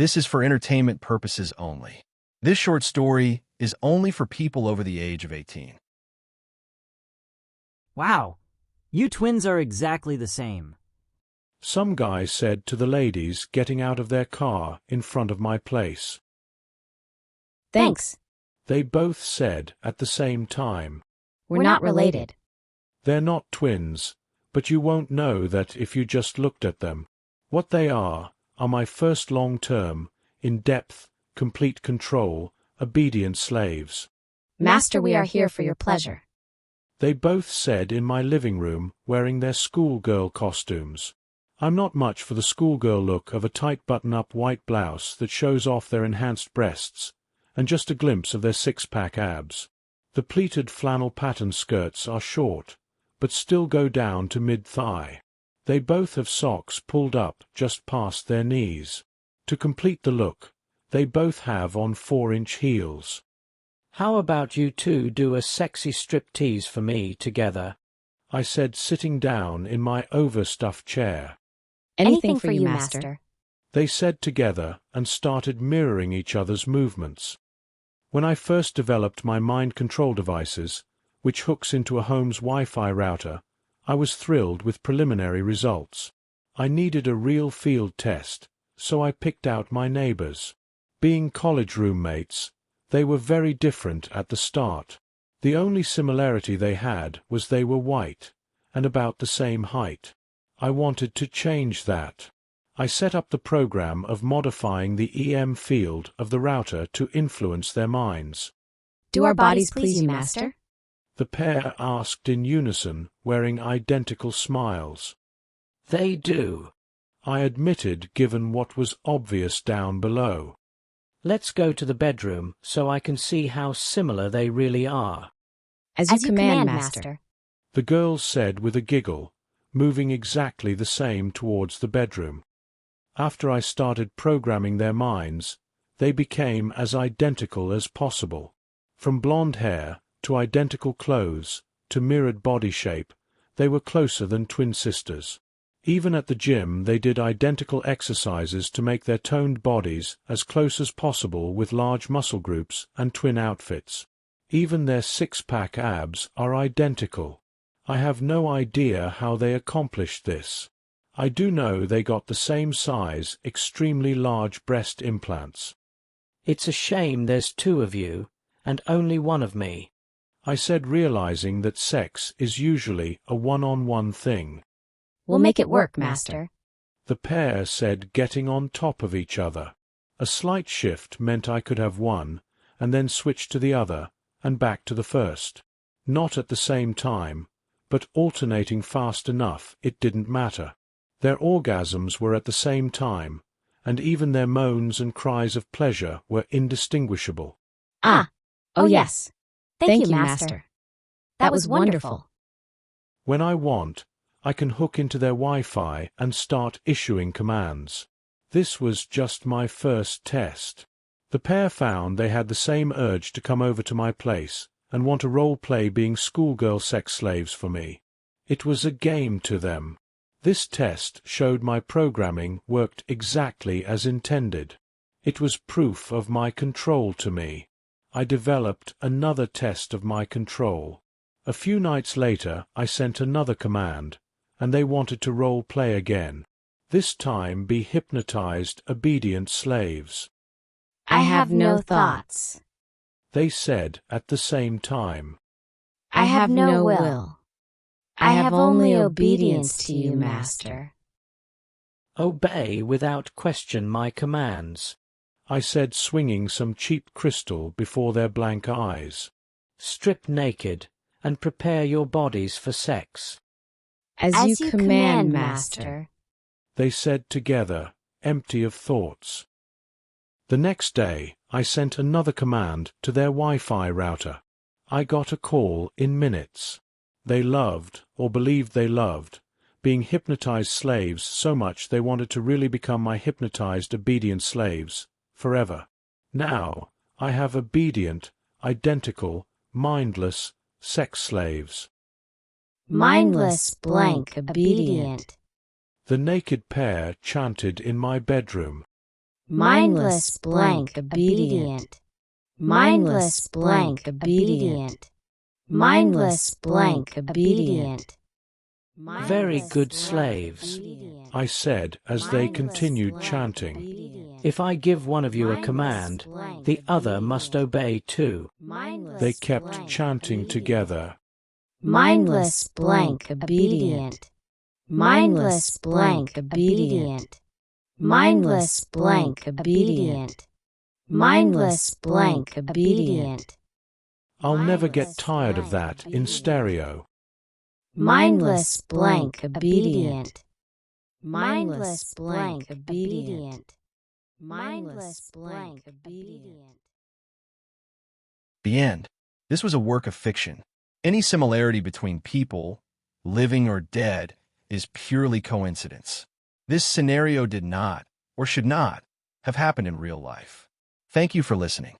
This is for entertainment purposes only. This short story is only for people over the age of 18. Wow, you twins are exactly the same. Some guy said to the ladies getting out of their car in front of my place. Thanks. They both said at the same time. We're not related. They're not twins, but you won't know that if you just looked at them. What they are my first long-term, in-depth, complete control, obedient slaves. Master, we are here for your pleasure. They both said in my living room, wearing their schoolgirl costumes. I'm not much for the schoolgirl look of a tight button-up white blouse that shows off their enhanced breasts, and just a glimpse of their six-pack abs. The pleated flannel pattern skirts are short, but still go down to mid-thigh. They both have socks pulled up just past their knees. To complete the look, they both have on 4-inch heels. How about you two do a sexy striptease for me together? I said, sitting down in my overstuffed chair. Anything for you, Master. They said together and started mirroring each other's movements. When I first developed my mind control devices, which hooks into a home's Wi-Fi router, I was thrilled with preliminary results. I needed a real field test, so I picked out my neighbors. Being college roommates, they were very different at the start. The only similarity they had was they were white, and about the same height. I wanted to change that. I set up the program of modifying the EM field of the router to influence their minds. Do our bodies please you, Master? The pair asked in unison, wearing identical smiles. They do, I admitted, given what was obvious down below. Let's go to the bedroom so I can see how similar they really are. As you command, Master. The girls said with a giggle, moving exactly the same towards the bedroom. After I started programming their minds, they became as identical as possible. From blonde hair to identical clothes to mirrored body shape, they were closer than twin sisters. Even at the gym they did identical exercises to make their toned bodies as close as possible with large muscle groups and twin outfits. Even their six-pack abs are identical. I have no idea how they accomplished this. I do know they got the same size, extremely large breast implants. It's a shame there's two of you, and only one of me, I said, realizing that sex is usually a one-on-one thing. We'll make it work, Master. The pair said, getting on top of each other. A slight shift meant I could have one, and then switch to the other, and back to the first. Not at the same time, but alternating fast enough it didn't matter. Their orgasms were at the same time, and even their moans and cries of pleasure were indistinguishable. Oh yes. Thank you, Master. That was wonderful. When I want, I can hook into their Wi-Fi and start issuing commands. This was just my first test. The pair found they had the same urge to come over to my place and want to role-play being schoolgirl sex slaves for me. It was a game to them. This test showed my programming worked exactly as intended. It was proof of my control to me. I developed another test of my control. A few nights later I sent another command, and they wanted to role-play again. This time be hypnotized, obedient slaves. I have no thoughts. They said at the same time. I have no will. I have only obedience to you, Master. Obey without question my commands, I said, swinging some cheap crystal before their blank eyes. Strip naked and prepare your bodies for sex. As you command, Master. They said together, empty of thoughts. The next day, I sent another command to their Wi-Fi router. I got a call in minutes. They loved, or believed they loved, being hypnotized slaves so much they wanted to really become my hypnotized, obedient slaves, forever. Now, I have obedient, identical, mindless sex slaves. Mindless blank obedient. The naked pair chanted in my bedroom. Mindless blank obedient. Mindless blank obedient. Mindless blank obedient. Very good slaves. I said as they continued chanting. If I give one of you a command, the other must obey too. They kept chanting together. Mindless blank obedient. Mindless blank obedient. Mindless blank obedient. Mindless blank obedient. I'll never get tired of that in stereo. Mindless blank obedient. Mindless blank obedient. Mindless blank obedient. The end. This was a work of fiction. Any similarity between people, living or dead, is purely coincidence. This scenario did not, or should not, have happened in real life. Thank you for listening.